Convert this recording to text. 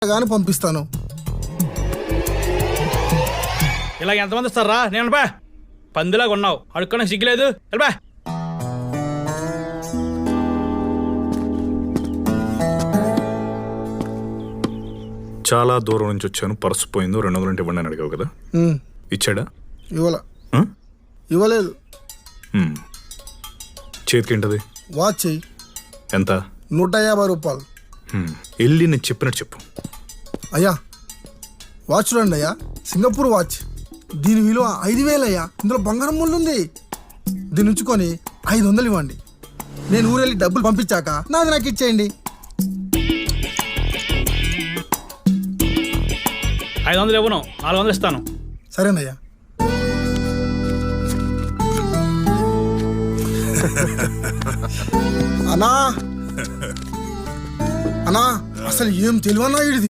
గాని పంపిస్తాను. ఇలా ఎంతమంది ఇస్తారా? నేను బా పందిలాగా ఉన్నావు, అడుక్కనే సిగ్గులేదు. బా చాలా దూరం నుంచి వచ్చాను, పర్సు పోయిందో 200 ఇవ్వండి అని అడిగావు కదా, ఇచ్చాడా? ఇవ్వలేదు. చేతికింటది వాచ్ చెయ్యి. ఎంత? 150 రూపాయలు. వెళ్ళి నేను చెప్పినట్టు చెప్పు. అయ్యా వాచ్ చూడండి అయ్యా, సింగపూర్ వాచ్. దీని విలువ 5,000 అయ్యా. ఇందులో బంగారం ముళ్ళు ఉంది. దీన్ని ఉంచుకొని 500 ఇవ్వండి. నేను ఊరెళ్ళి డబ్బులు పంపించాక నాది నాకు ఇచ్చేయండి. 500 ఇవ్వను, 400 ఇస్తాను. సరేనయ్యా. అన్నా అన్నా అసలు ఏం తెలివన్నా ఇది.